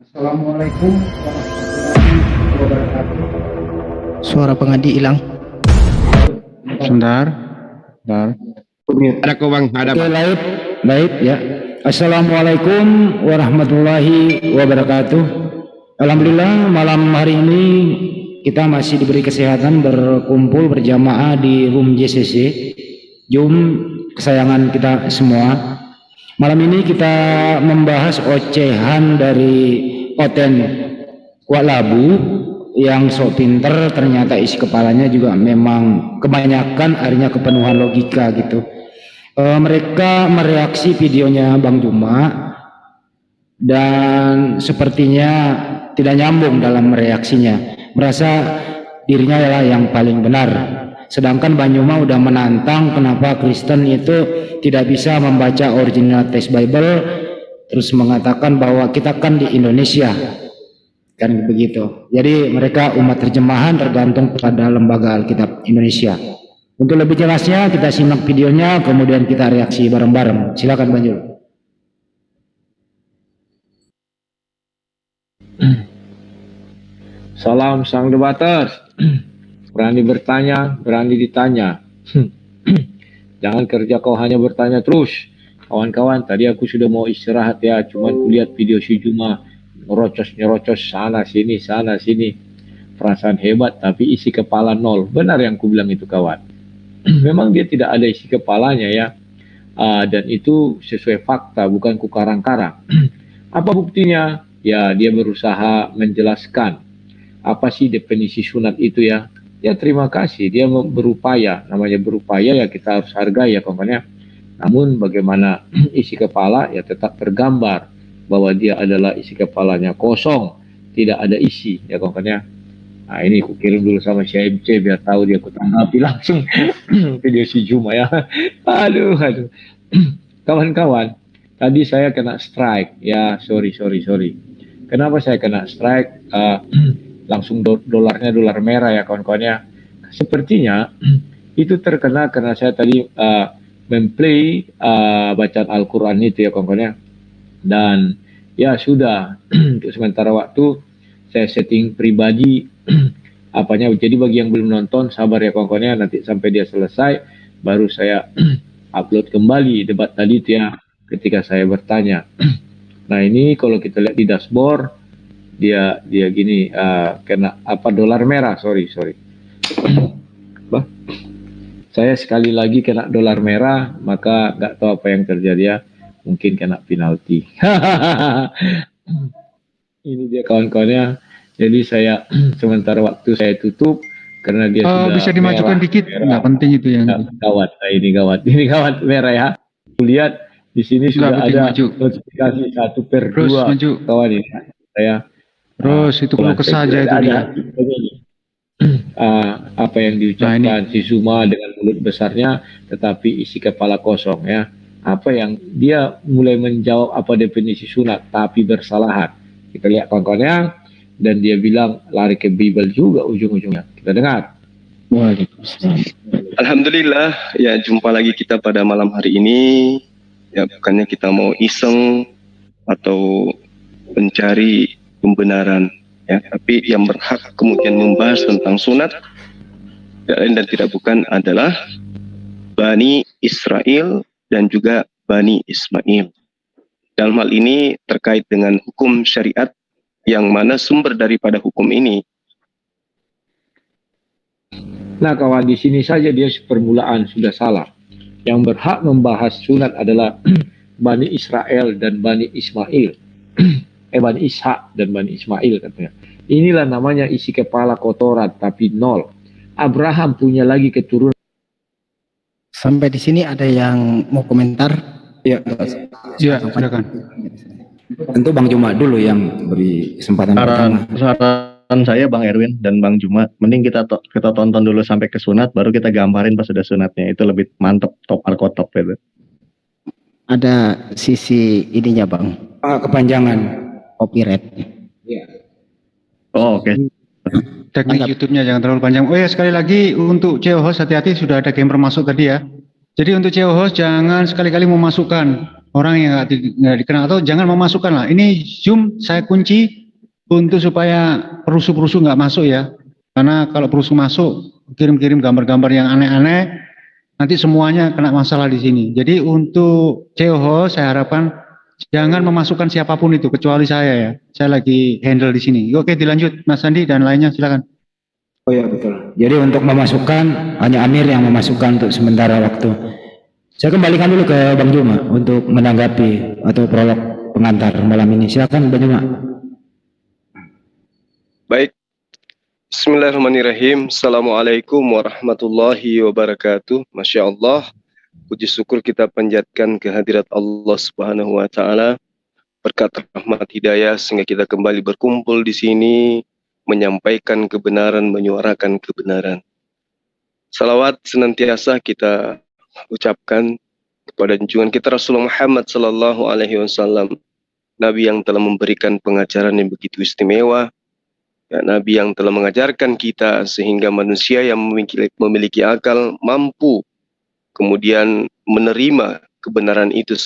Assalamualaikum warahmatullahi wabarakatuh. Suara pengadi hilang. Sebentar. Ada kau bang, ada Oke, bang. baik ya. Assalamualaikum warahmatullahi wabarakatuh. Alhamdulillah malam hari ini kita masih diberi kesehatan berkumpul berjamaah di room JCC, Zoom kesayangan kita semua. Malam ini kita membahas ocehan dari Oten Wak Labu yang sok pinter, ternyata isi kepalanya juga memang kebanyakan akhirnya kepenuhan logika gitu. Mereka mereaksi videonya Bang Juma dan sepertinya tidak nyambung dalam reaksinya, merasa dirinya adalah yang paling benar. Sedangkan Bang Juma udah menantang kenapa Kristen itu tidak bisa membaca original text Bible, terus mengatakan bahwa kita kan di Indonesia, kan begitu. Jadi mereka umat terjemahan tergantung pada lembaga Alkitab Indonesia. Untuk lebih jelasnya kita simak videonya, kemudian kita reaksi bareng-bareng. Silakan Bang Jul. Salam sang debaters. Berani bertanya, berani ditanya. Jangan kerja kau hanya bertanya terus. Kawan-kawan, tadi aku sudah mau istirahat ya, cuman kulihat video si Juma nyerocos sana sini. Perasaan hebat tapi isi kepala nol. Benar yang ku bilang itu kawan. Memang dia tidak ada isi kepalanya ya. Dan itu sesuai fakta, bukan ku karang-karang. Apa buktinya? Ya, dia berusaha menjelaskan apa sih definisi sunat itu ya. Ya terima kasih, dia berupaya. Namanya berupaya ya kita harus hargai ya kawannya. Namun bagaimana isi kepala ya tetap tergambar bahwa dia adalah isi kepalanya kosong, tidak ada isi ya kawannya. Nah ini aku kirim dulu sama si MC biar tahu dia, aku tanggapi langsung video si Juma ya. Aduh. Kawan-kawan, tadi saya kena strike ya, sorry. Kenapa saya kena strike? Langsung dolarnya dolar merah ya kawan-kawannya. Sepertinya itu terkena karena saya tadi memplay bacaan Al-Quran itu ya kawan-kawannya. Dan ya sudah untuk sementara waktu saya setting pribadi apanya. Jadi bagi yang belum nonton sabar ya kawan-kawannya, nanti sampai dia selesai baru saya upload kembali debat tadi itu ya ketika saya bertanya. Nah ini kalau kita lihat di dashboard dia gini kena apa dolar merah, sorry. Bah, saya sekali lagi kena dolar merah, maka nggak tahu apa yang terjadi ya, mungkin kena penalti. Ini dia kawan-kawannya. Jadi saya sementara waktu saya tutup karena dia sudah bisa dimajukan merah, dikit, nggak penting itu yang gawat. Nah, ini gawat merah ya. Lihat di sini sudah ada notifikasi 1/2 kawan ini. Saya terus itu kalau saja itu dia. Apa yang diucapkan si Zuma dengan mulut besarnya tetapi isi kepala kosong ya. Apa yang dia mulai menjawab apa definisi sunat tapi bersalahan. Kita lihat kawan-kawannya, dan dia bilang lari ke Bible juga ujung-ujungnya. Kita dengar. Alhamdulillah ya, jumpa lagi kita pada malam hari ini. Ya bukannya kita mau iseng atau mencari pembenaran ya, tapi yang berhak kemudian membahas tentang sunat tidak lain dan tidak bukan adalah Bani Israel dan juga Bani Ismail. Dalam hal ini terkait dengan hukum syariat, yang mana sumber daripada hukum ini. Nah kawan, di sini saja dia permulaan sudah salah. Yang berhak membahas sunat adalah Bani Israel dan Bani Ismail. Bani Ishak dan Bani Ismail katanya. Inilah namanya isi kepala kotoran tapi nol. Abraham punya lagi keturunan. Sampai di sini ada yang mau komentar? Ya, Silakan. tentu Bang Juma dulu yang beri kesempatan pertama. Saran saya Bang Erwin dan Bang Juma, mending kita tonton dulu sampai ke sunat, baru kita gambarin pas sudah sunatnya. Itu lebih mantep, top arkotop itu. Ada sisi ininya Bang, Kepanjangan. copyright. Oh oke. Teknik YouTube-nya jangan terlalu panjang. Oh ya, sekali lagi untuk CEO host hati-hati, sudah ada gamer masuk tadi ya. Jadi untuk CEO host jangan sekali-kali memasukkan orang yang nggak dikenal, atau jangan memasukkan lah. Ini Zoom saya kunci untuk supaya perusuh-perusuh nggak masuk ya. Karena kalau perusuh masuk kirim-kirim gambar-gambar yang aneh-aneh, nanti semuanya kena masalah di sini. Jadi untuk COH saya harapkan jangan memasukkan siapapun itu kecuali saya ya. Saya lagi handle di sini. Oke, dilanjut Mas Andi dan lainnya silakan. Oh ya betul. Jadi untuk memasukkan hanya Amir yang memasukkan untuk sementara waktu. Saya kembalikan dulu ke Bang Juma untuk menanggapi atau prolog pengantar malam ini. Silakan Bang Juma. Baik. Bismillahirrahmanirrahim. Assalamualaikum warahmatullahi wabarakatuh. Masya Allah. Puji syukur kita panjatkan kehadirat Allah Subhanahu wa Ta'ala. Berkat rahmat hidayah sehingga kita kembali berkumpul di sini, menyampaikan kebenaran, menyuarakan kebenaran. Salawat senantiasa kita ucapkan kepada junjungan kita Rasulullah Muhammad Sallallahu Alaihi Wasallam, Nabi yang telah memberikan pengajaran yang begitu istimewa. Ya, Nabi yang telah mengajarkan kita sehingga manusia yang memiliki akal mampu kemudian menerima kebenaran itu